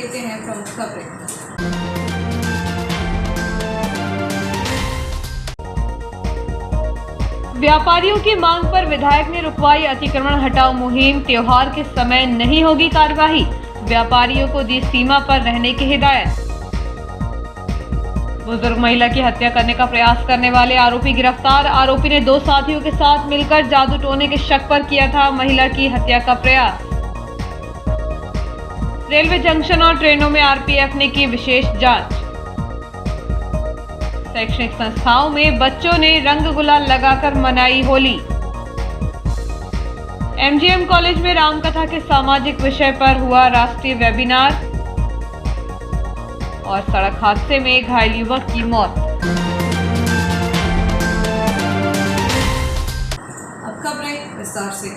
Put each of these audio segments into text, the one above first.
देखते हैं प्रमुख खबरें। व्यापारियों की मांग पर विधायक ने रुकवाई अतिक्रमण हटाओ मुहिम। त्योहार के समय नहीं होगी कार्यवाही, व्यापारियों को दी सीमा पर रहने की हिदायत। बुजुर्ग महिला की हत्या करने का प्रयास करने वाले आरोपी गिरफ्तार। आरोपी ने 2 साथियों के साथ मिलकर जादू टोने के शक पर किया था महिला की हत्या का प्रयास। रेलवे जंक्शन और ट्रेनों में आरपीएफ ने की विशेष जांच। शैक्षणिक संस्थाओं में बच्चों ने रंग गुलाल लगाकर मनाई होली। एमजीएम कॉलेज में रामकथा के सामाजिक विषय पर हुआ राष्ट्रीय वेबिनार। और सड़क हादसे में घायल युवक की मौत। अब खबरें विस्तार से।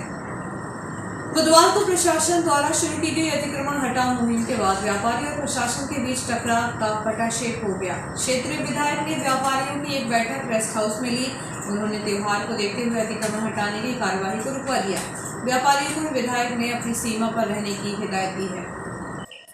बुधवार को प्रशासन द्वारा शुरू की गई अतिक्रमण हटाओ मुहिम के बाद व्यापारी और प्रशासन के बीच टकराव का पटाक्षेप हो गया। क्षेत्रीय विधायक ने व्यापारियों की एक बैठक रेस्ट हाउस में ली। उन्होंने त्योहार को देखते हुए अतिक्रमण हटाने की कार्यवाही को रुकवा दिया। व्यापारियों को विधायक ने अपनी सीमा पर रहने की हिदायत दी है।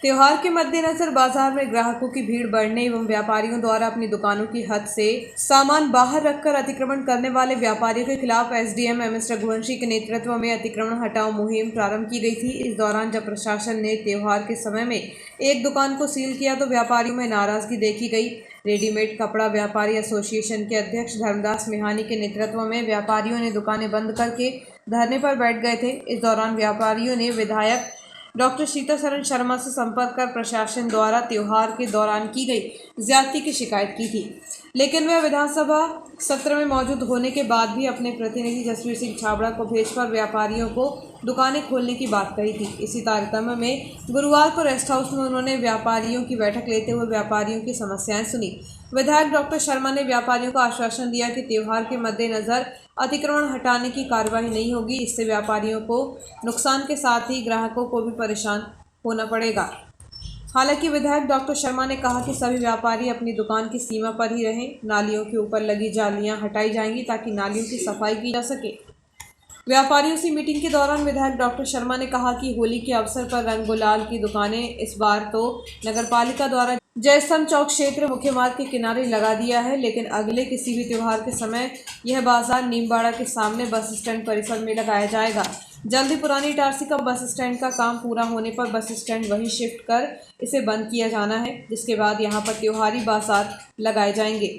त्योहार के मद्देनजर बाजार में ग्राहकों की भीड़ बढ़ने एवं व्यापारियों द्वारा अपनी दुकानों की हद से सामान बाहर रखकर अतिक्रमण करने वाले व्यापारियों के खिलाफ एसडीएम एमएस रघुवंशी के नेतृत्व में अतिक्रमण हटाओ मुहिम प्रारंभ की गई थी। इस दौरान जब प्रशासन ने त्योहार के समय में एक दुकान को सील किया तो व्यापारियों में नाराजगी देखी गई। रेडीमेड कपड़ा व्यापारी एसोसिएशन के अध्यक्ष धर्मदास मिहानी के नेतृत्व में व्यापारियों ने दुकानें बंद करके धरने पर बैठ गए थे। इस दौरान व्यापारियों ने विधायक डॉक्टर सीतासरण शर्मा से संपर्क कर प्रशासन द्वारा त्योहार के दौरान की गई ज्यादती की शिकायत की थी, लेकिन वह विधानसभा सत्र में मौजूद होने के बाद भी अपने प्रतिनिधि जसवीर सिंह छाबड़ा को भेजकर व्यापारियों को दुकानें खोलने की बात कही थी। इसी तारतम्य में गुरुवार को रेस्ट हाउस में उन्होंने व्यापारियों की बैठक लेते हुए व्यापारियों की समस्याएं सुनी। विधायक डॉक्टर शर्मा ने व्यापारियों को आश्वासन दिया कि त्योहार के मद्देनजर अतिक्रमण हटाने की कार्रवाई नहीं होगी। इससे व्यापारियों को नुकसान के साथ ही ग्राहकों को भी परेशान होना पड़ेगा। हालांकि विधायक डॉक्टर शर्मा ने कहा कि सभी व्यापारी अपनी दुकान की सीमा पर ही रहें। नालियों के ऊपर लगी जालियां हटाई जाएंगी ताकि नालियों की सफाई की जा सके। व्यापारियों से मीटिंग के दौरान विधायक डॉक्टर शर्मा ने कहा कि होली के अवसर पर रंग गुलाल की दुकानें इस बार तो नगरपालिका द्वारा जयस्तंभ चौक क्षेत्र मुख्य मार्ग के किनारे लगा दिया है, लेकिन अगले किसी भी त्योहार के समय यह बाजार नीमबाड़ा के सामने बस स्टैंड परिसर में लगाया जाएगा। जल्दी पुरानी इटारसी का बस स्टैंड का काम पूरा होने पर बस स्टैंड वहीं शिफ्ट कर इसे बंद किया जाना है, जिसके बाद यहाँ पर त्योहारी बाजार लगाए जाएंगे।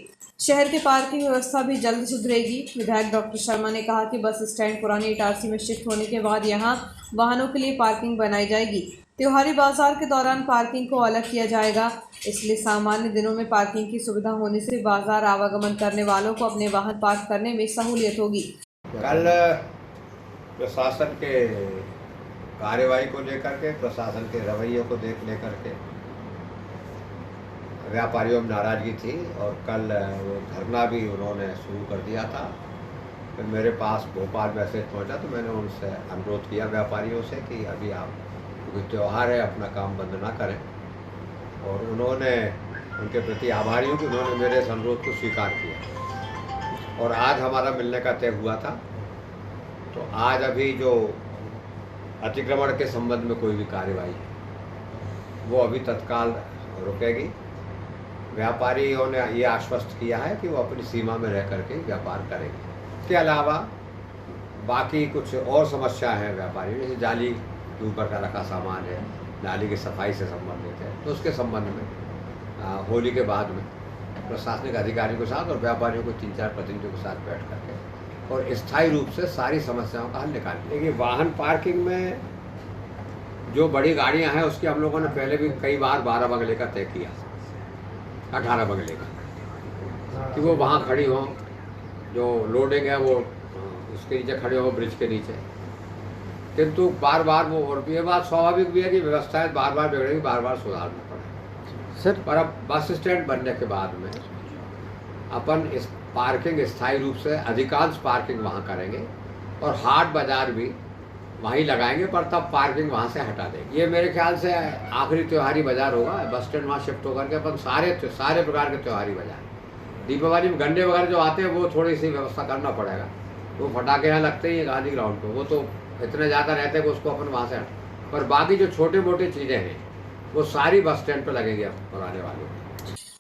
शहर की पार्किंग व्यवस्था भी जल्द सुधरेगी। विधायक डॉक्टर शर्मा ने कहा कि बस स्टैंड पुरानी इटारसी में शिफ्ट होने के बाद यहाँ वाहनों के लिए पार्किंग बनाई जाएगी। त्योहारी बाजार के दौरान पार्किंग को अलग किया जाएगा, इसलिए सामान्य दिनों में पार्किंग की सुविधा होने से बाजार आवागमन करने वालों को अपने वाहन पार्क करने में सहूलियत होगी। कल प्रशासन के कार्यवाही को लेकर के, प्रशासन के रवैये को लेकर के व्यापारियों में नाराजगी थी और कल वो धरना भी उन्होंने शुरू कर दिया था। फिर मेरे पास भोपाल मैसेज पहुंचा तो मैंने उनसे अनुरोध किया व्यापारियों से कि अभी आप, क्योंकि त्यौहार है, अपना काम बंद ना करें। और उन्होंने, उनके प्रति आभारी हूँ कि उन्होंने मेरे इस अनुरोध को स्वीकार किया। और आज हमारा मिलने का तय हुआ था। तो आज अभी जो अतिक्रमण के संबंध में कोई भी कार्यवाही वो अभी तत्काल रुकेगी। व्यापारियों ने ये आश्वस्त किया है कि वो अपनी सीमा में रह करके व्यापार करेंगे। इसके अलावा बाकी कुछ और समस्या है व्यापारियों, जैसे जाली के ऊपर का रखा सामान है, नाली की सफाई से संबंधित है, तो उसके संबंध में होली के बाद में प्रशासनिक अधिकारियों के साथ और व्यापारियों को 3-4 प्रतिनिधियों के साथ बैठ करके और स्थायी रूप से सारी समस्याओं का हल निकालेंगे। देखिए, वाहन पार्किंग में जो बड़ी गाड़ियां हैं उसकी हम लोगों ने पहले भी कई बार 12 बंगले का तय किया, 18 बंगले का, कि वो वहाँ खड़ी हों, जो लोडिंग है वो उसके नीचे खड़े हो, ब्रिज के नीचे। किंतु बार बार वो, और ये बात स्वाभाविक भी है कि व्यवस्थाएं बार बार बिगड़ेगी, बार बार सुधारना पड़े सर। पर अब बस स्टैंड बनने के बाद में अपन इस पार्किंग स्थायी रूप से अधिकांश पार्किंग वहाँ करेंगे और हाट बाजार भी वहीं लगाएंगे, पर तब पार्किंग वहाँ से हटा देंगे। ये मेरे ख्याल से आखिरी त्योहारी बाजार होगा। बस स्टैंड वहाँ शिफ्ट होकर के अपन सारे प्रकार के त्योहारी बाजार, दीपावली में गन्ने वगैरह जो आते हैं वो थोड़ी सी व्यवस्था करना पड़ेगा। वो फटाके यहाँ लगते ही गांधी ग्राउंड पर, वो तो इतने ज़्यादा रहते हैं कि उसको अपन वहाँ से हटा, पर बाकी जो छोटे मोटे चीज़ें हैं वो सारी बस स्टैंड पे लगेगी अब पुराने वाले।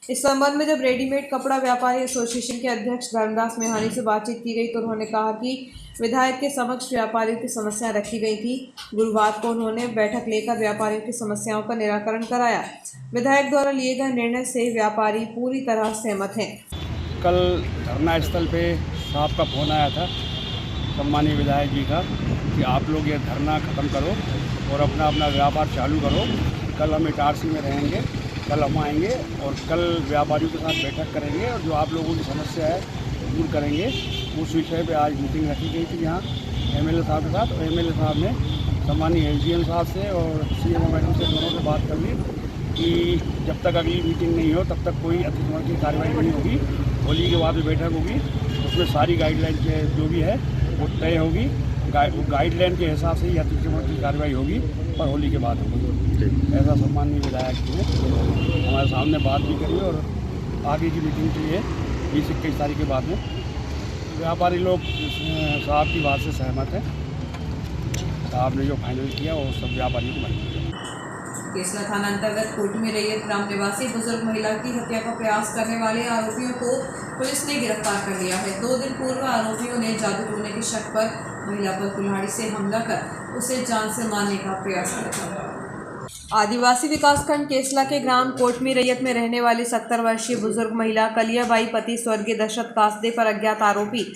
इस संबंध में जब रेडीमेड कपड़ा व्यापारी एसोसिएशन के अध्यक्ष धर्मदास मेहानी से बातचीत की गई तो उन्होंने कहा कि विधायक के समक्ष व्यापारियों की समस्या रखी गई थी। गुरुवार को उन्होंने बैठक लेकर व्यापारियों की समस्याओं का निराकरण कराया। विधायक द्वारा लिए गए निर्णय से व्यापारी पूरी तरह सहमत हैं। कल धरना स्थल पे साहब का फोन आया था सम्मानीय विधायक जी का कि आप लोग ये धरना ख़त्म करो और अपना अपना व्यापार चालू करो। कल हम इटारसी में रहेंगे, कल हम आएंगे और कल व्यापारियों के साथ बैठक करेंगे और जो आप लोगों की समस्या है दूर करेंगे। उस विषय पे आज मीटिंग रखी गई थी यहाँ एमएलए साहब के साथ, और एमएलए साहब ने सम्मानीय एसडीएम साहब से और सीएमओ मैडम से दोनों से बात कर ली कि जब तक अगली मीटिंग नहीं हो तब तक कोई अतिक्रमण की कार्रवाई नहीं होगी। होली के बाद में बैठक होगी, उसमें सारी गाइडलाइन जो भी है वो तय होगी। गाइडलाइन के हिसाब से ही अतिक्रमण की कार्रवाई होगी, पर होली के बाद होगी। ऐसा सम्मानीय विधायक जी ने हमारे सामने बात भी करी और आगे की मीटिंग के लिए 20-21 तारीख के बाद में व्यापारी लोग साहब की बात से सहमत हैं। साहब ने जो फाइनल किया वो सब व्यापारियों को मंजूर है। केसला थाना अंतर्गत कोटमी रैयत ग्राम निवासी बुजुर्ग महिला की हत्या का प्रयास करने वाले आरोपियों को पुलिस ने गिरफ्तार कर लिया है। 2 दिन पूर्व आरोपियों ने जादू टोने के शक पर महिला पर कुल्हाड़ी से हमला कर उसे जान से मारने का प्रयास किया था। आदिवासी विकासखंड केसला के ग्राम कोटमी रैयत में रहने वाली 70 वर्षीय बुजुर्ग महिला कलियाबाई पति स्वर्गीय दशरथ कासदे पर अज्ञात आरोपी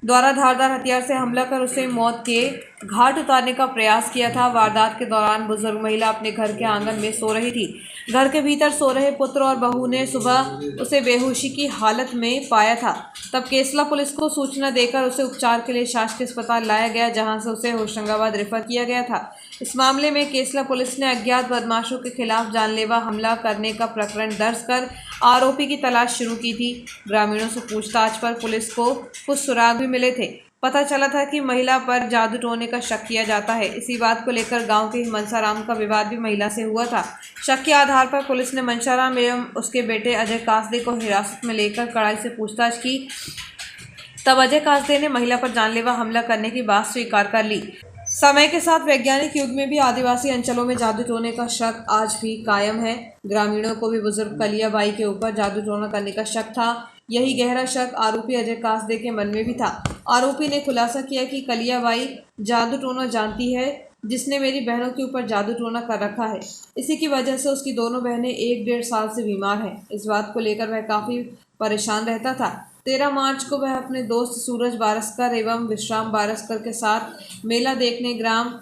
द्वारा धारदार हथियार से हमला कर उसे मौत के घाट उतारने का प्रयास किया था। वारदात के दौरान बुजुर्ग महिला अपने घर के आंगन में सो रही थी। घर के भीतर सो रहे पुत्र और बहू ने सुबह उसे बेहोशी की हालत में पाया था। तब केसला पुलिस को सूचना देकर उसे उपचार के लिए शासकीय अस्पताल लाया गया, जहां से उसे होशंगाबाद रेफर किया गया था। इस मामले में केसला पुलिस ने अज्ञात बदमाशों के खिलाफ जानलेवा हमला करने का प्रकरण दर्ज कर आरोपी की तलाश शुरू की थी। ग्रामीणों से पूछताछ पर पुलिस को कुछ सुराग भी मिले थे। पता चला था कि महिला पर जादू टोने का शक किया जाता है। इसी बात को लेकर गांव के ही मनसाराम का विवाद भी महिला से हुआ था। शक के आधार पर पुलिस ने मनसाराम एवं उसके बेटे अजय कासदे को हिरासत में लेकर कड़ाई से पूछताछ की। तब अजय कासदे ने महिला पर जानलेवा हमला करने की बात स्वीकार कर ली। समय के साथ वैज्ञानिक युग में भी आदिवासी अंचलों में जादू टोने का शक आज भी कायम है। ग्रामीणों को भी बुजुर्ग कलियाबाई के ऊपर जादू टोना करने का शक था। यही गहरा शक आरोपी अजय कासदे के मन में भी था। आरोपी ने खुलासा किया कि कलियाबाई जादू टोना जानती है, जिसने मेरी बहनों के ऊपर जादू टोना कर रखा है। इसी की वजह से उसकी दोनों बहनें 1-1.5 साल से बीमार हैं। इस बात को लेकर वह काफ़ी परेशान रहता था। 13 मार्च को वह अपने दोस्त सूरज बारस्कर एवं विश्राम बारस्कर के साथ मेला देखने ग्राम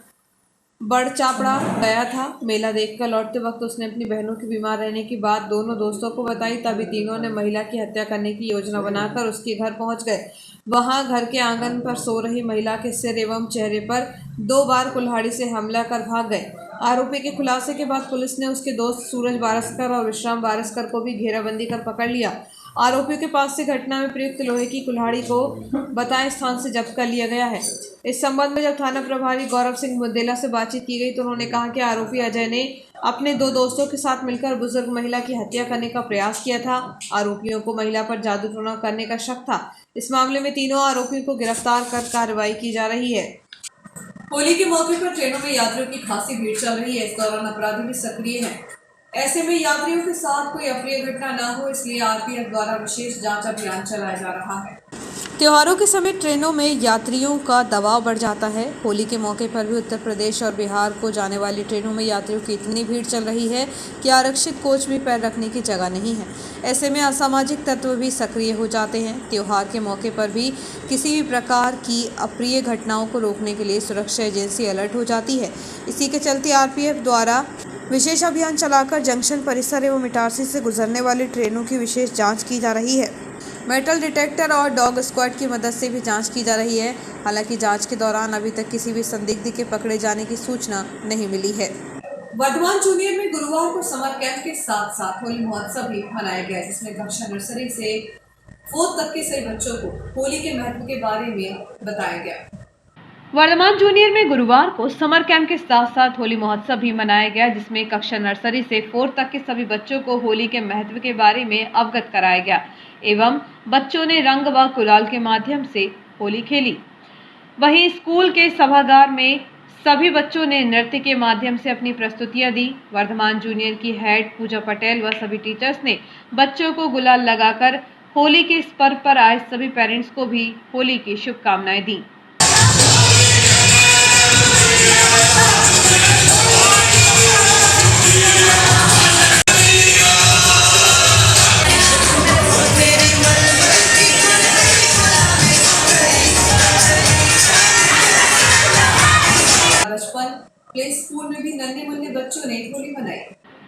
बड़चापड़ा गया था। मेला देखकर लौटते वक्त उसने अपनी बहनों के बीमार रहने की बात दोनों दोस्तों को बताई। तभी तीनों ने महिला की हत्या करने की योजना बनाकर उसके घर पहुंच गए। वहां घर के आंगन पर सो रही महिला के सिर एवं चेहरे पर 2 बार कुल्हाड़ी से हमला कर भाग गए। आरोपी के खुलासे के बाद पुलिस ने उसके दोस्त सूरज बारस्कर और विश्राम बारस्कर को भी घेराबंदी कर पकड़ लिया। आरोपियों के पास से घटना में प्रयुक्त लोहे की कुल्हाड़ी को बताए स्थान से जब्त कर लिया गया है। इस संबंध में जब थाना प्रभारी गौरव सिंह मुदेला से बातचीत की गई तो उन्होंने कहा कि आरोपी अजय ने अपने 2 दोस्तों के साथ मिलकर बुजुर्ग महिला की हत्या करने का प्रयास किया था। आरोपियों को महिला पर जादू टोना करने का शक था। इस मामले में तीनों आरोपियों को गिरफ्तार कर कार्रवाई की जा रही है। होली के मौके पर ट्रेनों में यात्रियों की खासी भीड़ चल रही है। इस दौरान अपराधी भी सक्रिय हैं। ऐसे में यात्रियों के साथ कोई अप्रिय घटना न हो, इसलिए आरपीएफ द्वारा विशेष जांच अभियान चलाया जा रहा है। त्योहारों के समय ट्रेनों में यात्रियों का दबाव बढ़ जाता है। होली के मौके पर भी उत्तर प्रदेश और बिहार को जाने वाली ट्रेनों में यात्रियों की इतनी भीड़ चल रही है कि आरक्षित कोच में पैर रखने की जगह नहीं है। ऐसे में असामाजिक तत्व भी सक्रिय हो जाते हैं। त्योहार के मौके पर भी किसी भी प्रकार की अप्रिय घटनाओं को रोकने के लिए सुरक्षा एजेंसी अलर्ट हो जाती है। इसी के चलते आरपीएफ द्वारा विशेष अभियान चलाकर जंक्शन परिसर एवं इटारसी से गुजरने वाली ट्रेनों की विशेष जांच की जा रही है। मेटल डिटेक्टर और डॉग स्क्वाड की मदद से भी जांच की जा रही है। हालांकि जांच के दौरान अभी तक किसी भी संदिग्ध के पकड़े जाने की सूचना नहीं मिली है। वर्धमान जूनियर में गुरुवार को समर कैंप के साथ साथ होली महोत्सव भी मनाया गया, जिसमें कक्षा नर्सरी से 4th तक के सभी बच्चों को होली के महत्व के बारे में बताया गया। वर्धमान जूनियर में गुरुवार को समर कैंप के साथ साथ होली महोत्सव भी मनाया गया, जिसमें कक्षा नर्सरी से 4th तक के सभी बच्चों को होली के महत्व के बारे में अवगत कराया गया एवं बच्चों ने रंग व गुलाल के माध्यम से होली खेली। वहीं स्कूल के सभागार में सभी बच्चों ने नृत्य के माध्यम से अपनी प्रस्तुतियां दी। वर्धमान जूनियर की हेड पूजा पटेल व सभी टीचर्स ने बच्चों को गुलाल लगाकर होली के इस पर्व पर आए सभी पेरेंट्स को भी होली की शुभकामनाएं दी। बचपन प्ले स्कूल में भी नन्हे मुन्ने बच्चों ने होली मनाई।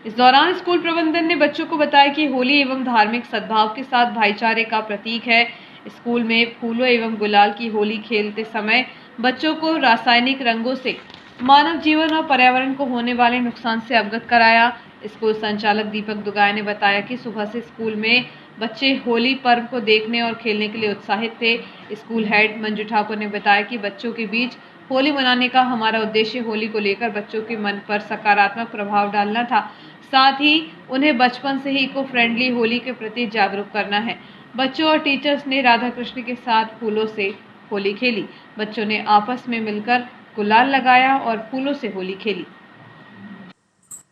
इस दौरान स्कूल प्रबंधन ने बच्चों को बताया कि होली एवं धार्मिक सद्भाव के साथ भाईचारे का प्रतीक है। स्कूल में फूलों एवं गुलाल की होली खेलते समय बच्चों को रासायनिक रंगों से मानव जीवन और पर्यावरण को होने वाले नुकसान से अवगत कराया। स्कूल संचालक दीपक दुगाया ने बताया कि सुबह से स्कूल में बच्चे होली पर्व को देखने और खेलने के लिए उत्साहित थे। स्कूल हेड मंजू ठाकुर ने बताया कि बच्चों के बीच होली मनाने का हमारा उद्देश्य होली को लेकर बच्चों के मन पर सकारात्मक प्रभाव डालना था, साथ ही उन्हें बचपन से ही इको फ्रेंडली होली के प्रति जागरूक करना है। बच्चों और टीचर्स ने राधा कृष्ण के साथ फूलों से होली खेली। बच्चों ने आपस में मिलकर गुलाल लगाया और फूलों से होली खेली।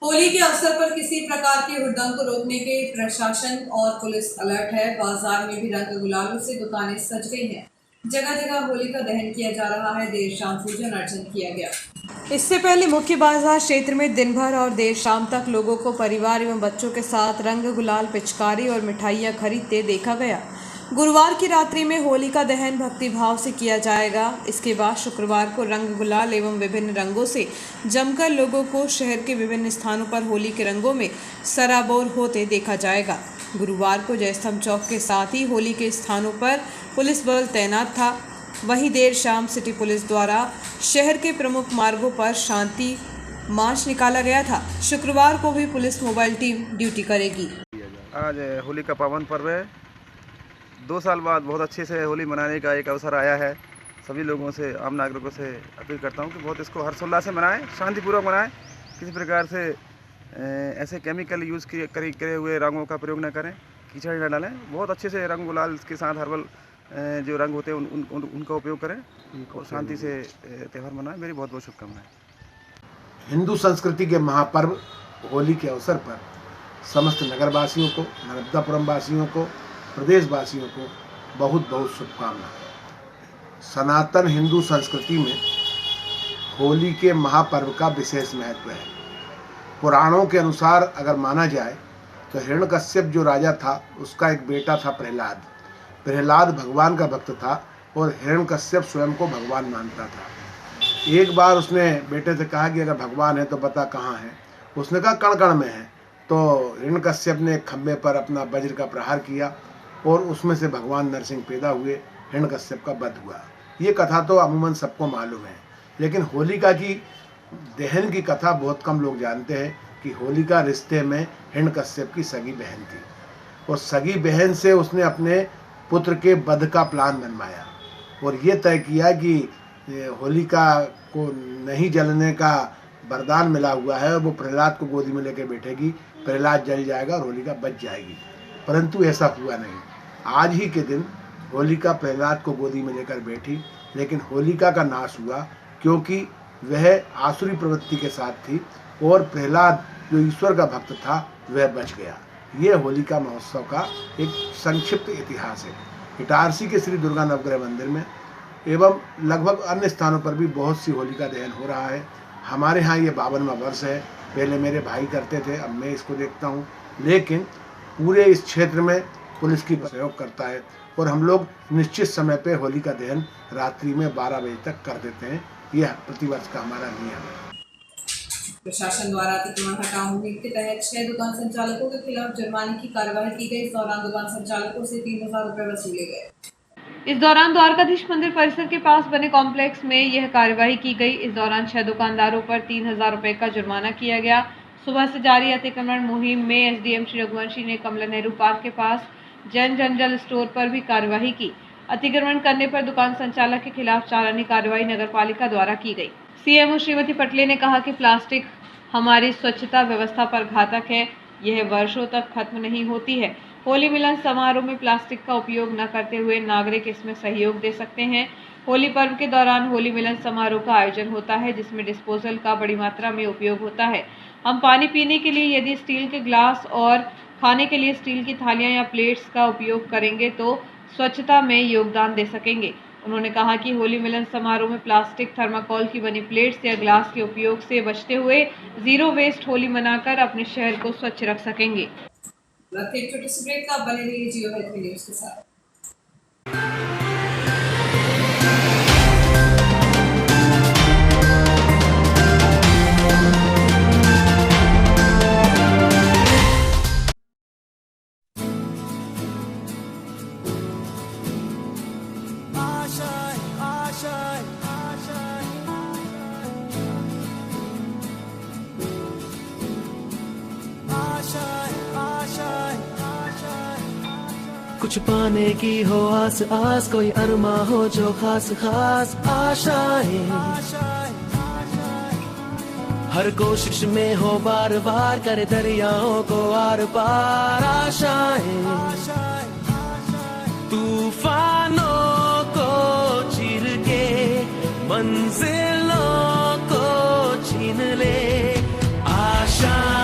होली के अवसर पर किसी प्रकार के हुड़दंग को रोकने के प्रशासन और पुलिस अलर्ट है। बाजार में भी रंग गुलालों से दुकानें सज गई हैं। जगह जगह होली का दहन किया जा रहा है। देर शाम पूजन अर्चन किया गया। इससे पहले मुख्य बाजार क्षेत्र में दिन भर और देर शाम तक लोगों को परिवार एवं बच्चों के साथ रंग गुलाल, पिचकारी और मिठाइयां खरीदते देखा गया। गुरुवार की रात्रि में होली का दहन भक्तिभाव से किया जाएगा। इसके बाद शुक्रवार को रंग गुलाल एवं विभिन्न रंगों से जमकर लोगों को शहर के विभिन्न स्थानों पर होली के रंगों में सराबोर होते देखा जाएगा। गुरुवार को जयस्तंभ चौक के साथ ही होली के स्थानों पर पुलिस बल तैनात था। वहीं देर शाम सिटी पुलिस द्वारा शहर के प्रमुख मार्गों पर शांति मार्च निकाला गया था। शुक्रवार को भी पुलिस मोबाइल टीम ड्यूटी करेगी। आज होली का पावन पर्व है। 2 साल बाद बहुत अच्छे से होली मनाने का एक अवसर आया है। सभी लोगों से, आम नागरिकों से अपील करता हूं कि बहुत इसको हर्षोल्लास से मनाएं, शांतिपूर्वक मनाएं। किसी प्रकार से ऐसे केमिकल यूज़ करे हुए रंगों का प्रयोग न करें, कीचड़ न डालें। बहुत अच्छे से रंग गुलाल के साथ हर्बल जो रंग होते हैं उनका उपयोग करें और शांति से त्यौहार मनाएं। मेरी बहुत बहुत शुभकामनाएं। हिंदू संस्कृति के महापर्व होली के अवसर पर समस्त नगरवासियों को, नर्मदापुरम वासियों को, प्रदेशवासियों को बहुत बहुत शुभकामनाएं। सनातन हिंदू संस्कृति में होली के महापर्व का विशेष महत्व है। पुराणों के अनुसार अगर माना जाए तो हिरण्यकश्यप जो राजा था, उसका एक बेटा था प्रहलाद। प्रहलाद भगवान का भक्त था और हिरण्यकश्यप स्वयं को भगवान मानता था। एक बार उसने बेटे से कहा कि अगर भगवान है तो बता कहाँ है। उसने कहा कण कण में है। तो हिरण्यकश्यप ने खंबे पर अपना वज्र का प्रहार किया और उसमें से भगवान नरसिंह पैदा हुए, हिरण्यकश्यप का वध हुआ। ये कथा तो अमूमन सबको मालूम है, लेकिन होलिका की दहन की कथा बहुत कम लोग जानते हैं कि होलिका रिश्ते में हिरण्यकश्यप की सगी बहन थी और सगी बहन से उसने अपने पुत्र के वध का प्लान बनवाया और ये तय किया कि होलिका को नहीं जलने का वरदान मिला हुआ है, वो प्रहलाद को गोदी में लेकर बैठेगी, प्रहलाद जल जाएगा और होलिका बच जाएगी। परंतु ऐसा हुआ नहीं। आज ही के दिन होलिका प्रहलाद को गोदी में लेकर बैठी, लेकिन होलिका का नाश हुआ क्योंकि वह आसुरी प्रवृत्ति के साथ थी और प्रहलाद जो ईश्वर का भक्त था वह बच गया। ये होलिका महोत्सव का एक संक्षिप्त इतिहास है। इटारसी के श्री दुर्गा नवग्रह मंदिर में एवं लगभग अन्य स्थानों पर भी बहुत सी होलिका दहन हो रहा है। हमारे यहाँ ये 52वां वर्ष है। पहले मेरे भाई करते थे, अब मैं इसको देखता हूँ, लेकिन पूरे इस क्षेत्र में पुलिस की सहयोग करता है और हम लोग निश्चित समय पे होलिका दहन रात्रि में 12 बजे तक कर देते हैं। यह प्रतिवर्ष का हमारा नियम है। प्रशासन द्वारा अतिक्रमण हटाओ मुहिम के तहत 6 दुकान संचालकों के खिलाफ जुर्माने की कार्रवाई की गई। इस दौरान दुकान संचालकों से 3000 रुपए वसूले गए। इस दौरान द्वारकाधीश मंदिर परिसर के पास बने कॉम्प्लेक्स में यह कार्रवाई की गई। इस दौरान 6 दुकानदारों पर 3000 रुपए का जुर्माना किया गया। सुबह से जारी अतिक्रमण मुहिम में एसडीएम श्री रघुवंशी ने कमला नेहरू पार्क के पास जन जनरल स्टोर पर भी कार्यवाही की। अतिक्रमण करने पर दुकान संचालक के खिलाफ चालानी कार्रवाई नगरपालिका द्वारा की गई। सीएमओ श्रीमती पटले ने कहा कि प्लास्टिक हमारी स्वच्छता व्यवस्था पर घातक है, यह वर्षों तक खत्म नहीं होती है। होली मिलन समारोह में प्लास्टिक का उपयोग न करते हुए नागरिक इसमें सहयोग दे सकते हैं। होली पर्व के दौरान होली मिलन समारोह का आयोजन होता है, जिसमें डिस्पोजल का बड़ी मात्रा में उपयोग होता है। हम पानी पीने के लिए यदि स्टील के ग्लास और खाने के लिए स्टील की थालियां या प्लेट्स का उपयोग करेंगे तो स्वच्छता में योगदान दे सकेंगे। उन्होंने कहा कि होली मिलन समारोह में प्लास्टिक, थर्माकोल की बनी प्लेट्स या ग्लास के उपयोग से बचते हुए जीरो वेस्ट होली मनाकर अपने शहर को स्वच्छ रख सकेंगे। एक छोटे से ब्रेक का, बने रहिए जियो हेल्थ न्यूज के साथ। कुछ पाने की हो आस आस, कोई अरमा हो जो खास खास आशाएं, हर कोशिश में हो बार बार करे दरियाओं को आर पार आशाएं, तूफानों को चीर के मंजिलों को छीन ले आशाएं,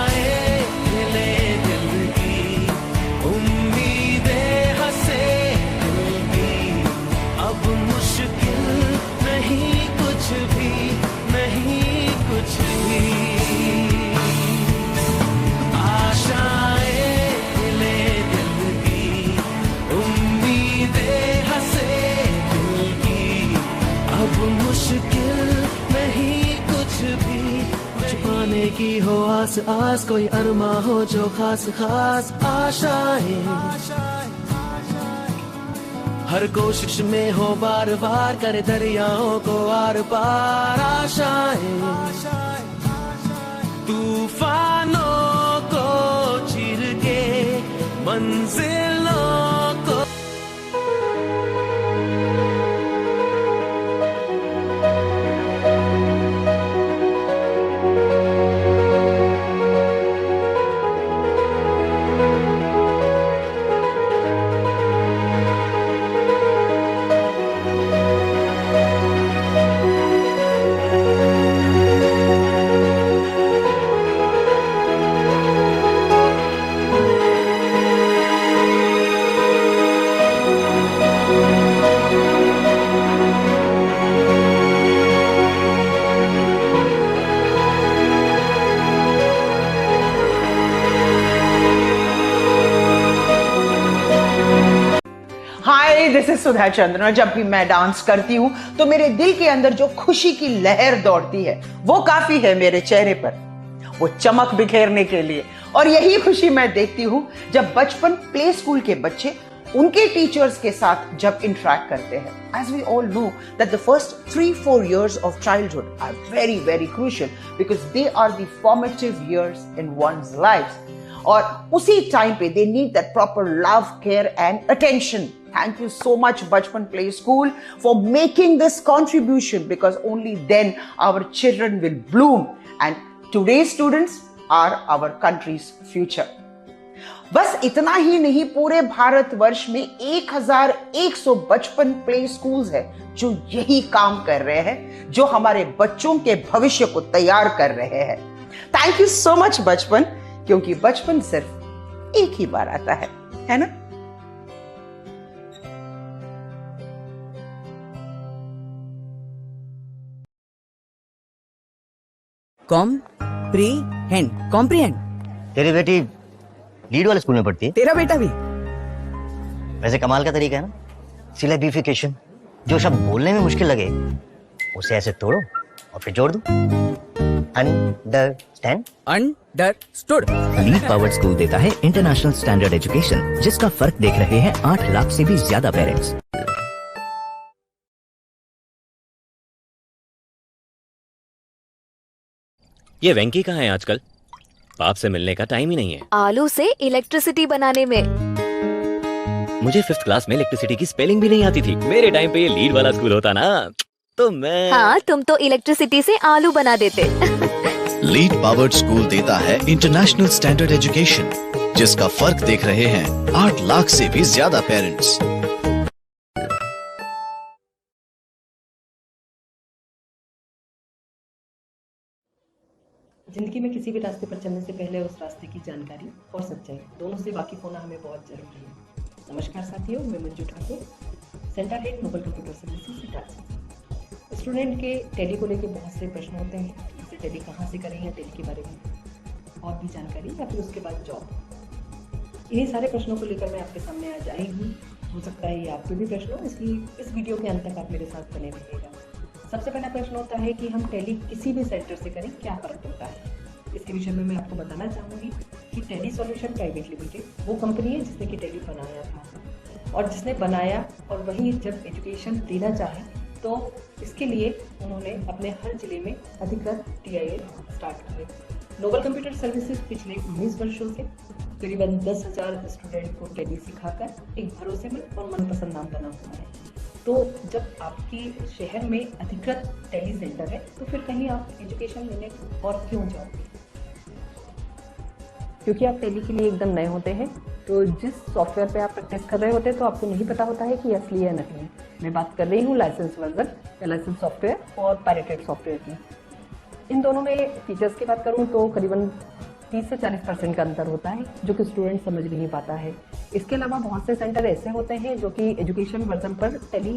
की हो आस आस, कोई अरमा हो जो खास खास आशाएं, हर कोशिश में हो बार बार करे दरियाओं को आर पार आशाएं, तूफानों को चीर के मंजिलों को। हाय, दिस इज सुधा चंद्रन। और जब भी मैं डांस करती हूँ तो मेरे दिल के अंदर जो खुशी की लहर दौड़ती है वो काफी है मेरे चेहरे पर, वो चमक बिखेरने के लिए। और यही खुशी मैं देखती हूँ जब बचपन प्ले स्कूल के बच्चे उनके टीचर्स के साथ जब इंटरेक्ट करते हैं। As we all know that the first 3-4 years of childhood are very, very crucial because they are the formative years in one's life. और उसी टाइम पे they need that proper love, care and attention. Thank you so much Bachpan Play School for making this contribution, because only then our children will bloom and today's students are our country's future. बस इतना ही नहीं, पूरे भारतवर्ष में 1100 बचपन play schools है जो यही काम कर रहे हैं, जो हमारे बच्चों के भविष्य को तैयार कर रहे हैं। थैंक यू सो मच बचपन, क्योंकि बचपन सिर्फ एक ही बार आता है ना? कॉम्प्रीहेंड। तेरी बेटी लीड वाले स्कूल में पढ़ती है? तेरा बेटा भी? वैसे कमाल का तरीका है ना, सिलेबिफिकेशन। जो शब्द बोलने में मुश्किल लगे उसे ऐसे तोड़ो और फिर जोड़ दो। Understand? Understood. Lead powered school देता है इंटरनेशनल स्टैंडर्ड एजुकेशन, जिसका फर्क देख रहे हैं 8 लाख से भी ज्यादा पेरेंट्स। ये वेंकी कहाँ है आजकल? बाप से मिलने का टाइम ही नहीं है। आलू से इलेक्ट्रिसिटी बनाने में। मुझे 5th क्लास में इलेक्ट्रिसिटी की स्पेलिंग भी नहीं आती थी। मेरे टाइम पे ये लीड वाला स्कूल होता ना तो मैं। हाँ, तुम तो इलेक्ट्रिसिटी से आलू बना देते। लीड पावर्ड स्कूल देता है इंटरनेशनल स्टैंडर्ड एजुकेशन, जिसका फर्क देख रहे हैं 8 लाख से भी ज्यादा पेरेंट्स। ज़िंदगी में किसी भी रास्ते पर चलने से पहले उस रास्ते की जानकारी और सच्चाई दोनों से वाकिफ होना हमें बहुत ज़रूरी है। नमस्कार साथियों, मैं Manju Thakur, centre head Noble computer services Itarsi. Student के टैली को लेकर बहुत से प्रश्न होते हैं, जैसे टैली कहाँ से करें या टैली के बारे में और भी जानकारी या फिर उसके बाद जॉब। इन्हीं सारे प्रश्नों को लेकर मैं आपके सामने आज आई हूँ। हो सकता है ये आपके भी प्रश्न हो, इसलिए इस वीडियो के अंत तक आप मेरे साथ बने रहिएगा। सबसे पहला प्रश्न होता है कि हम टैली किसी भी सेंटर से करें क्या फ़र्क पड़ता है। इसके विषय में मैं आपको बताना चाहूँगी कि टैली सॉल्यूशन प्राइवेट लिमिटेड वो कंपनी है जिसने कि टैली बनाया था, और जिसने बनाया और वही जब एजुकेशन देना चाहे तो इसके लिए उन्होंने अपने हर जिले में अधिकृत TIL स्टार्ट किए। नोबल कंप्यूटर सर्विसेज पिछले 19 वर्षों से करीबन 10,000 स्टूडेंट को टैली सिखाकर एक भरोसेमंद और मनपसंद नाम बना हुआ है। तो जब आपके शहर में अधिकृत टैली सेंटर है तो फिर कहीं आप एजुकेशन लेने और क्यों जाओगे, क्योंकि आप टैली के लिए एकदम नए होते हैं। तो जिस सॉफ्टवेयर पे आप प्रैक्टिस कर रहे होते हैं तो आपको नहीं पता होता है कि असली या नकली। मैं बात कर रही हूँ लाइसेंस वर्जन या लाइसेंस सॉफ्टवेयर और पायरेटेड सॉफ्टवेयर की। इन दोनों में फीचर्स की बात करूँ तो करीबन 30 से 40% का अंतर होता है, जो कि स्टूडेंट समझ नहीं पाता है। इसके अलावा बहुत से सेंटर ऐसे होते हैं जो कि एजुकेशन वर्जन पर टैली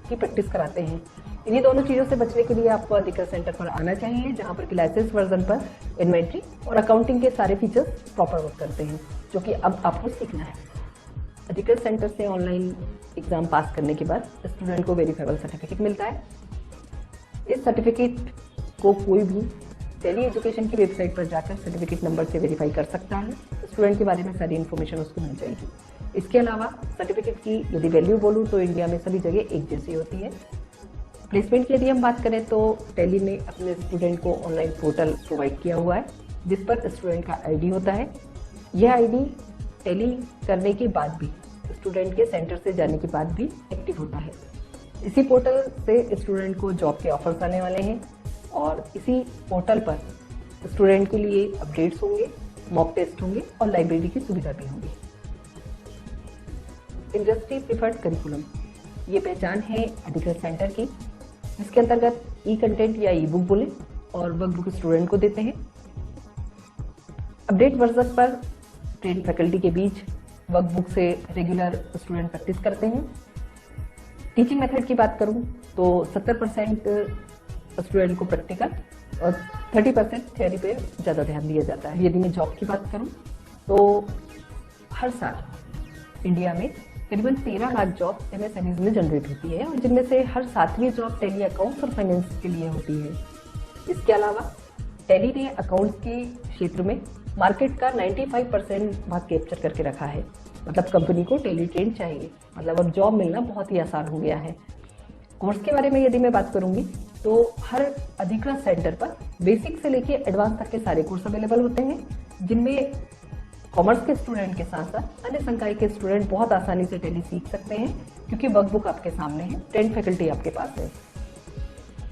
की प्रैक्टिस कराते हैं। इन्हीं दोनों चीज़ों से बचने के लिए आपको अधिकृत सेंटर पर आना चाहिए, जहां पर कि लाइसेंस वर्जन पर इन्वेंट्री और अकाउंटिंग के सारे फीचर्स प्रॉपर वर्क करते हैं, जो कि अब आपको सीखना है। अधिकृत सेंटर से ऑनलाइन एग्जाम पास करने के बाद स्टूडेंट को वेरीफाइबल सर्टिफिकेट मिलता है। इस सर्टिफिकेट को कोई भी टैली एजुकेशन की वेबसाइट पर जाकर सर्टिफिकेट नंबर से वेरीफाई कर सकता है। स्टूडेंट के बारे में सारी इन्फॉर्मेशन उसको मिल जाएगी। इसके अलावा सर्टिफिकेट की यदि वैल्यू बोलूँ तो इंडिया में सभी जगह एक जैसी होती है। प्लेसमेंट की यदि हम बात करें तो टैली ने अपने स्टूडेंट को ऑनलाइन पोर्टल प्रोवाइड किया हुआ है, जिस पर स्टूडेंट का ID होता है। यह ID टैली करने के बाद भी, स्टूडेंट के सेंटर से जाने के बाद भी एक्टिव होता है। इसी पोर्टल से स्टूडेंट को जॉब के ऑफर्स आने वाले हैं, और इसी पोर्टल पर स्टूडेंट के लिए अपडेट्स होंगे, मॉक टेस्ट होंगे और लाइब्रेरी की सुविधा भी होगी। इंडस्ट्री प्रिफर्ड करिकुलम, ये पहचान है अधिकृत सेंटर की, जिसके अंतर्गत कंटेंट या बुक बोले और वर्कबुक स्टूडेंट को देते हैं। अपडेट वर्जन पर ट्रेन फैकल्टी के बीच वर्कबुक से रेगुलर स्टूडेंट प्रैक्टिस करते हैं। टीचिंग मेथड की बात करूं तो 70% स्टूडेंट को प्रैक्टिकल और 30% थ्योरी पे ज़्यादा ध्यान दिया जाता है। यदि मैं जॉब की बात करूं तो हर साल इंडिया में करीबन 13 लाख जॉब MSMEs में जनरेट होती है, और जिनमें से हर 7वीं जॉब टैली अकाउंट्स और फाइनेंस के लिए होती है। इसके अलावा टैली ने अकाउंट्स के क्षेत्र में मार्केट का 95% भाग कैप्चर करके रखा है। मतलब कंपनी को टैली ट्रेन चाहिए, मतलब अब जॉब मिलना बहुत ही आसान हो गया है। कोर्स के बारे में यदि मैं बात करूंगी तो हर अधिकृत सेंटर पर बेसिक से लेके एडवांस तक के सारे कोर्स अवेलेबल होते हैं, जिनमें कॉमर्स के स्टूडेंट के साथ साथ अन्य संकाय के स्टूडेंट बहुत आसानी से टैली सीख सकते हैं, क्योंकि वर्कबुक आपके सामने है, ट्रेन फैकल्टी आपके पास है।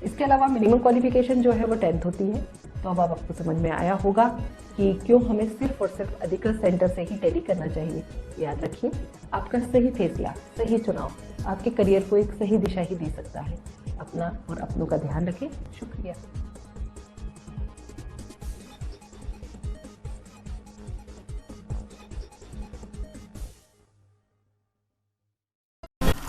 इसके अलावा मिनिमम क्वालिफिकेशन जो है वो 10th होती है। तो अब आपको समझ में आया होगा कि क्यों हमें सिर्फ और सिर्फ अधिकृत सेंटर से ही टैली करना चाहिए। याद रखिए, आपका सही फैसला, सही चुनाव आपके करियर को एक सही दिशा ही दे सकता है। अपना और अपनों का ध्यान रखें। शुक्रिया।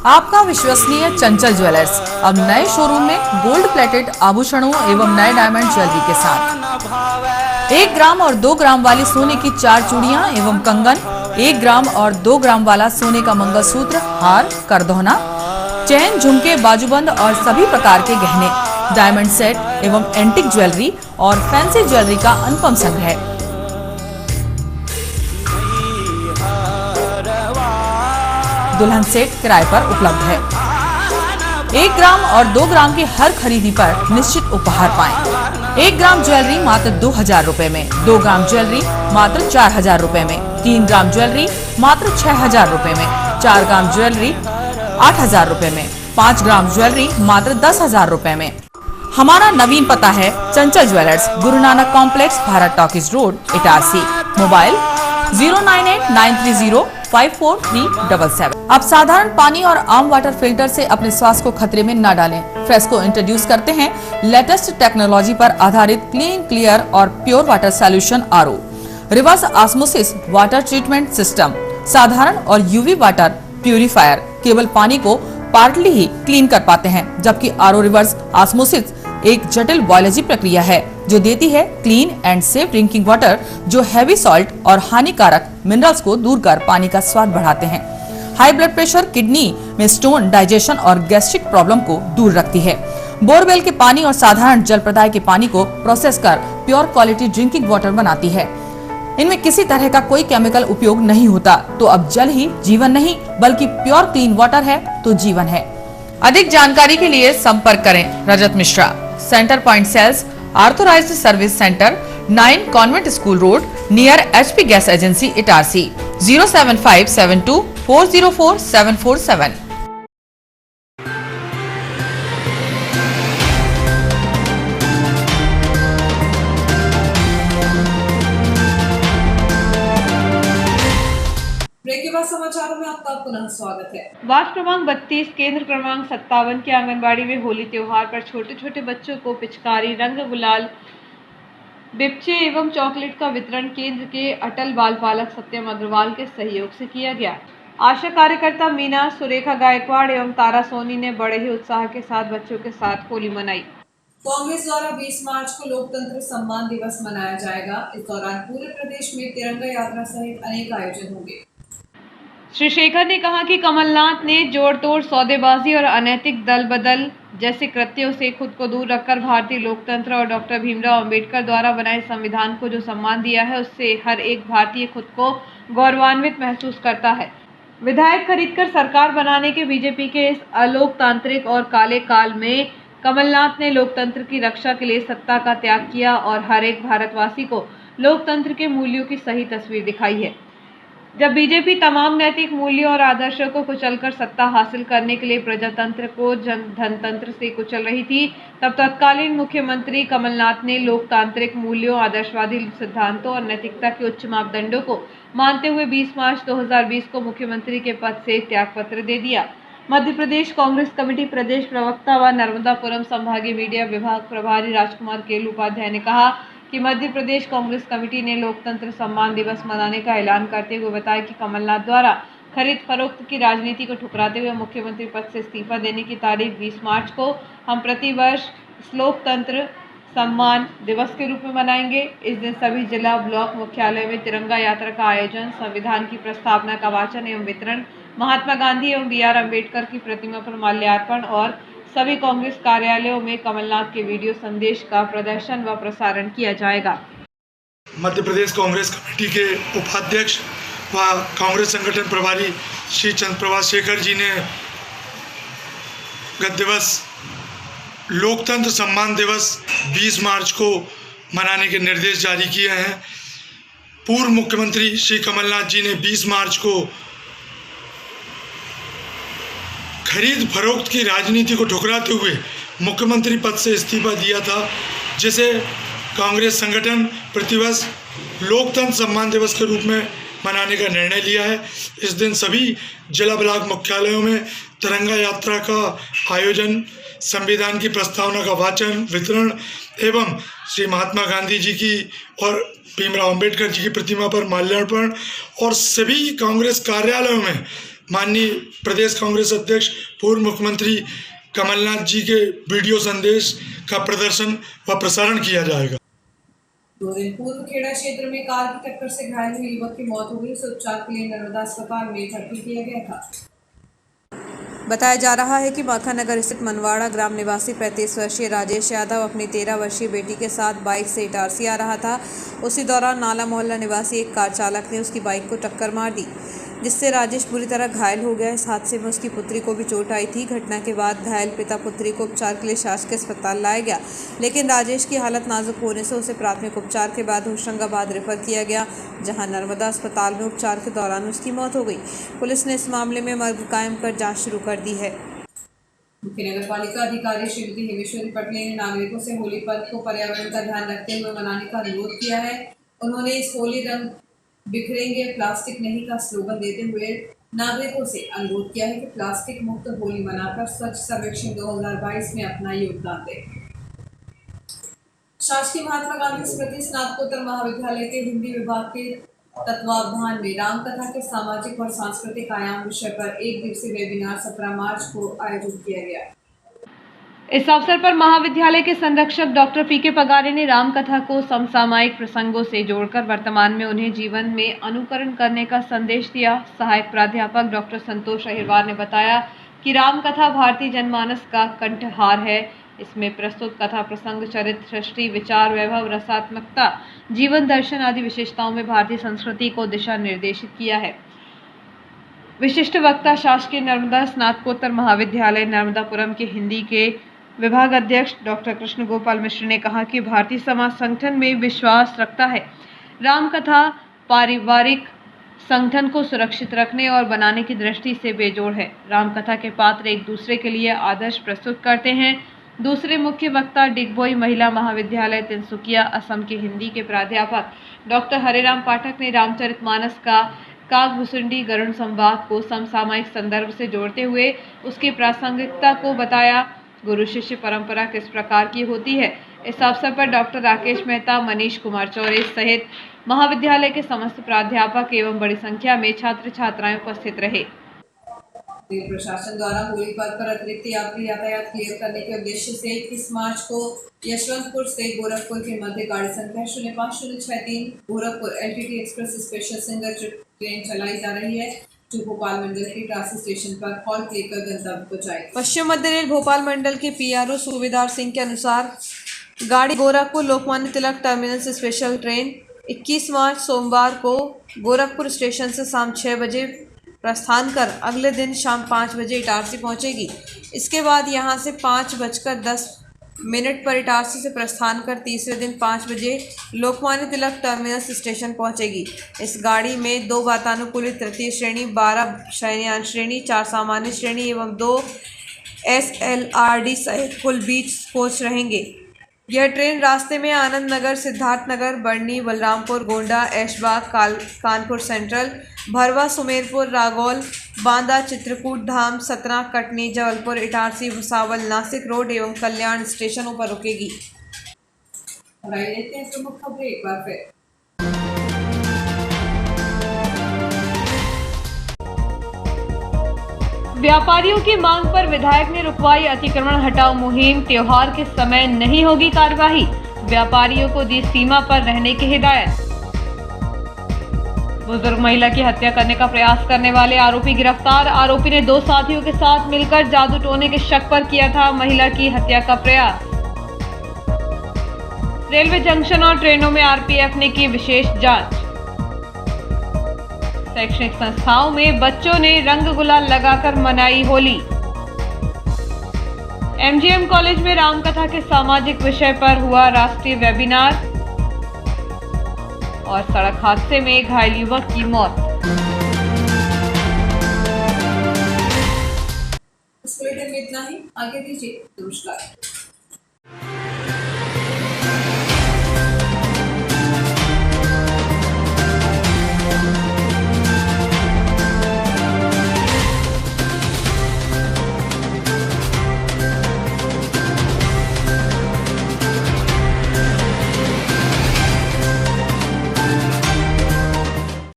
आपका विश्वसनीय चंचल ज्वेलर्स अब नए शोरूम में गोल्ड प्लेटेड आभूषणों एवं नए डायमंड ज्वेलरी के साथ 1 ग्राम और 2 ग्राम वाली सोने की 4 चूड़ियां एवं कंगन, 1 ग्राम और 2 ग्राम वाला सोने का मंगलसूत्र, हार, करधौना, चैन, झुमके, बाजूबंद और सभी प्रकार के गहने, डायमंड सेट एवं एंटिक ज्वेलरी और फैंसी ज्वेलरी का अनुपम संग्रह। दुल्हन सेट किराए पर उपलब्ध है। 1 ग्राम और 2 ग्राम की हर खरीदी पर निश्चित उपहार पाएं। 1 ग्राम ज्वेलरी मात्र 2,000 रुपए में, 2 ग्राम ज्वेलरी मात्र 4,000 रुपए में, 3 ग्राम ज्वेलरी मात्र 6,000 रुपए में, 4 ग्राम ज्वेलरी 8,000 रुपए में, 5 ग्राम ज्वेलरी मात्र 10,000 रुपए में। हमारा नवीन पता है चंचल jewellers, Guru Nanak complex, Bharat talkies road, Itarsi. Mobile 09893054377। अब साधारण पानी और आम वाटर फिल्टर से अपने स्वास्थ्य को खतरे में न डालें। फ्रेस्को इंट्रोड्यूस करते हैं लेटेस्ट टेक्नोलॉजी पर आधारित क्लीन, क्लियर और pure water solution RO. Reverse osmosis water treatment system, साधारण और यूवी वाटर प्यूरिफायर केवल पानी को पार्टली ही क्लीन कर पाते हैं, जबकि आरओ रिवर्स ऑस्मोसिस एक जटिल बायोलॉजी प्रक्रिया है जो देती है clean and safe drinking water, जो हैवी सॉल्ट और हानिकारक मिनरल्स को दूर कर पानी का स्वाद बढ़ाते हैं। हाई ब्लड प्रेशर, किडनी में स्टोन, डाइजेशन और गैस्ट्रिक प्रॉब्लम को दूर रखती है। बोरवेल के पानी और साधारण जल प्रदाय के पानी को प्रोसेस कर प्योर क्वालिटी ड्रिंकिंग वाटर बनाती है। इनमें किसी तरह का कोई केमिकल उपयोग नहीं होता। तो अब जल ही जीवन नहीं बल्कि प्योर क्लीन वाटर है तो जीवन है। अधिक जानकारी के लिए संपर्क करें Rajat Mishra, centre point sales, authorised service centre, 9 convent school road, near HP gas agency, Itarsi, 07572404747। Break के बाद समाचारों में आपका पुनः स्वागत है। वार्ड क्रमांक 32 केंद्र क्रमांक 57 के आंगनबाड़ी में होली त्योहार पर छोटे छोटे बच्चों को पिचकारी, रंग गुलाल, बिपचे एवं चॉकलेट का वितरण केंद्र के अटल बाल पालक सत्यम अग्रवाल के सहयोग से किया गया। आशा कार्यकर्ता मीना, सुरेखा गायकवाड़ एवं तारा सोनी ने बड़े ही उत्साह के साथ बच्चों के साथ होली मनाई। कांग्रेस द्वारा 20 मार्च को लोकतंत्र सम्मान दिवस मनाया जाएगा। इस दौरान पूरे प्रदेश में तिरंगा यात्रा सहित अनेक आयोजन होंगे। श्री शेखर ने कहा कि कमलनाथ ने जोड़ तोड़, सौदेबाजी और अनैतिक दल बदल जैसे कृत्यों से खुद को दूर रखकर भारतीय लोकतंत्र और डॉक्टर भीमराव अंबेडकर द्वारा बनाए संविधान को जो सम्मान दिया है, उससे हर एक भारतीय खुद को गौरवान्वित महसूस करता है। विधायक खरीदकर सरकार बनाने के बीजेपी के इस अलोकतांत्रिक और काले काल में कमलनाथ ने लोकतंत्र की रक्षा के लिए सत्ता का त्याग किया और हर एक भारतवासी को लोकतंत्र के मूल्यों की सही तस्वीर दिखाई है। जब बीजेपी तमाम नैतिक मूल्यों और आदर्शों को कुचलकर सत्ता हासिल करने के लिए प्रजातंत्र को धनतंत्र से कुचल रही थी, तब तत्कालीन मुख्यमंत्री कमलनाथ ने लोकतांत्रिक मूल्यों, आदर्शवादी सिद्धांतों और नैतिकता के उच्च मापदंडों को मानते हुए 20 मार्च 2020 को मुख्यमंत्री के पद से त्यागपत्र दे दिया। मध्य प्रदेश कांग्रेस कमेटी प्रदेश प्रवक्ता व नर्मदापुरम संभागीय मीडिया विभाग प्रभारी राजकुमार केलू उपाध्याय ने कहा कि मध्य प्रदेश कांग्रेस कमेटी ने लोकतंत्र सम्मान दिवस मनाने का ऐलान करते हुए बताया कि कमलनाथ द्वारा खरीद फरोख्त की राजनीति को ठुकराते हुए मुख्यमंत्री पद से इस्तीफा देने की तारीख 20 मार्च को हम प्रतिवर्ष लोकतंत्र सम्मान दिवस के रूप में मनाएंगे। इस दिन सभी जिला ब्लॉक मुख्यालय में तिरंगा यात्रा का आयोजन, संविधान की प्रस्तावना का वाचन एवं वितरण, महात्मा गांधी एवं BR अम्बेडकर की प्रतिमा पर माल्यार्पण और सभी कांग्रेस कार्यालयों में कमलनाथ के वीडियो संदेश का प्रदर्शन व प्रसारण किया जाएगा। मध्य प्रदेश कांग्रेस कमेटी के उपाध्यक्ष व कांग्रेस संगठन प्रभारी श्री चंद्रप्रभाष शेखर जी ने गत दिवस लोकतंत्र सम्मान दिवस 20 मार्च को मनाने के निर्देश जारी किए हैं। पूर्व मुख्यमंत्री श्री कमलनाथ जी ने 20 मार्च को खरीद फरोख्त की राजनीति को ठुकराते हुए मुख्यमंत्री पद से इस्तीफा दिया था, जिसे कांग्रेस संगठन प्रतिवर्ष लोकतंत्र सम्मान दिवस के रूप में मनाने का निर्णय लिया है। इस दिन सभी जिला ब्लॉक मुख्यालयों में तिरंगा यात्रा का आयोजन, संविधान की प्रस्तावना का वाचन, वितरण एवं श्री महात्मा गांधी जी की और भीमराव अंबेडकर जी की प्रतिमा पर माल्यार्पण और सभी कांग्रेस कार्यालयों में माननीय प्रदेश कांग्रेस अध्यक्ष पूर्व मुख्यमंत्री कमलनाथ जी के वीडियो संदेश का प्रदर्शन व प्रसारण किया जाएगा। 2 दिन पूर्व खेड़ा क्षेत्र में कार की टक्कर से घायल हुए युवक की मौत हो गई। उसे उपचार के लिए नर्मदा अस्पताल में भर्ती किया गया था। बताया जा रहा है कि माखानगर स्थित मनवाड़ा ग्राम निवासी 35 वर्षीय राजेश यादव अपनी 13 वर्षीय बेटी के साथ बाइक से इटारसी आ रहा था। उसी दौरान नाला मोहल्ला निवासी एक कार चालक ने उसकी बाइक को टक्कर मार दी, जिससे राजेश बुरी तरह घायल हो गया। इस हादसे में उसकी पुत्री को भी चोट आई थी। घटना के बाद घायल पिता पुत्री को उपचार के लिए शासकीय अस्पताल लाया गया, लेकिन राजेश की हालत नाजुक होने से उसे प्राथमिक उपचार के बाद होशंगाबाद रेफर किया गया, जहां नर्मदा अस्पताल में उपचार के दौरान उसकी मौत हो गई। पुलिस ने इस मामले में मर्ग कायम कर जाँच शुरू कर दी है। मुख्य नगर पालिका अधिकारी श्रीमती हेमेश्वरी पटले ने नागरिकों से होली पर्व को पर्यावरण का ध्यान रखते हुए मनाने का अनुरोध किया है। उन्होंने इस होली रंग बिखरेंगे प्लास्टिक नहीं का स्लोगन देते हुए नागरिकों से अनुरोध किया है कि प्लास्टिक मुक्त होली मनाकर स्वच्छ सर्वेक्षण 2022 में अपना योगदान दें। शासकीय महात्मा गांधी स्मृति स्नातकोत्तर महाविद्यालय के हिंदी विभाग के तत्वावधान में रामकथा के सामाजिक और सांस्कृतिक आयाम विषय पर 1 दिवसीय वेबिनार 17 मार्च को आयोजित किया गया। इस अवसर पर महाविद्यालय के संरक्षक डॉक्टर पीके पगारे ने रामकथा को समसामयिक प्रसंगों से जोड़कर वर्तमान में उन्हें जीवन में अनुकरण करने का संदेश दिया। सहायक प्राध्यापक डॉक्टर संतोष अहिरवार ने बताया कि रामकथा भारतीय जनमानस का कंठहार है। इसमें प्रस्तुत कथा प्रसंग चरित्र सृष्टि विचार वैभव रसात्मकता जीवन दर्शन आदि विशेषताओं में भारतीय संस्कृति को दिशा निर्देशित किया है। विशिष्ट वक्ता शासकीय नर्मदा स्नातकोत्तर महाविद्यालय नर्मदापुरम के हिंदी के विभाग अध्यक्ष डॉक्टर कृष्ण गोपाल मिश्र ने कहा कि भारतीय समाज संगठन में विश्वास रखता है। रामकथा पारिवारिक संगठन को सुरक्षित रखने और बनाने की दृष्टि से बेजोड़ है। रामकथा के पात्र एक दूसरे के लिए आदर्श प्रस्तुत करते हैं। दूसरे मुख्य वक्ता डिगबोई महिला महाविद्यालय तिनसुकिया असम के हिंदी के प्राध्यापक डॉक्टर हरेराम पाठक ने रामचरितमानस का काकभुसुंडी गरुड़ संवाद को समसामयिक संदर्भ से जोड़ते हुए उसकी प्रासंगिकता को बताया। गुरु शिष्य परंपरा किस प्रकार की होती है। इस अवसर पर डॉक्टर राकेश मेहता, मनीष कुमार चौरे सहित महाविद्यालय के समस्त प्राध्यापक एवं बड़ी संख्या में छात्र छात्राएं उपस्थित रहे। रेल प्रशासन द्वारा होली पर्व पर अतिरिक्त यात्री यातायात क्लियर करने के उद्देश्य से 21 मार्च को यशवंतपुर से गोरखपुर के मध्य गाड़ी संख्या 05063 Gorakhpur LTT express special single train चलाई जा रही है, जो भोपाल मंडल के इटारसी स्टेशन पर हॉल्ट लेकर गंतव्य को जाएगी। पश्चिम मध्य रेल भोपाल मंडल के पीआरओ सूबेदार सिंह के अनुसार गाड़ी गोरखपुर लोकमान्य तिलक टर्मिनल से स्पेशल ट्रेन 21 मार्च सोमवार को गोरखपुर स्टेशन से शाम 6 बजे प्रस्थान कर अगले दिन शाम 5 बजे इटारसी पहुंचेगी। इसके बाद यहां से 5:10 पर इटारसी से प्रस्थान कर तीसरे दिन 5 बजे लोकमान्य तिलक टर्मिनस स्टेशन पहुंचेगी। इस गाड़ी में 2 वातानुकूलित तृतीय श्रेणी, 12 शयनयान श्रेणी, 4 सामान्य श्रेणी एवं 2 SLRD सहित कुल 20 कोच रहेंगे। यह ट्रेन रास्ते में आनंद नगर, सिद्धार्थ नगर, बढ़नी, बलरामपुर, गोंडा, ऐशबाग, कानपुर सेंट्रल, भरवा, सुमेरपुर, रागौल, बांदा, चित्रकूट धाम, सतना, कटनी, जबलपुर, इटारसी, भुसावल, नासिक रोड एवं कल्याण स्टेशनों पर रुकेगी। लेते हैं प्रमुख खबरें एक बार फिर। व्यापारियों की मांग पर विधायक ने रुकवाई अतिक्रमण हटाओ मुहिम। त्योहार के समय नहीं होगी कार्यवाही, व्यापारियों को दी सीमा पर रहने की हिदायत। बुजुर्ग महिला की हत्या करने का प्रयास करने वाले आरोपी गिरफ्तार। आरोपी ने 2 साथियों के साथ मिलकर जादू टोने के शक पर किया था महिला की हत्या का प्रयास। रेलवे जंक्शन और ट्रेनों में आरपीएफ ने की विशेष जांच। शैक्षणिक संस्थाओं में बच्चों ने रंग गुलाल लगाकर मनाई होली। एमजीएम कॉलेज में रामकथा के सामाजिक विषय पर हुआ राष्ट्रीय वेबिनार। और सड़क हादसे में घायल युवक की मौत। इस बुलेटिन में इतना ही, आगे दीजिए नमस्कार।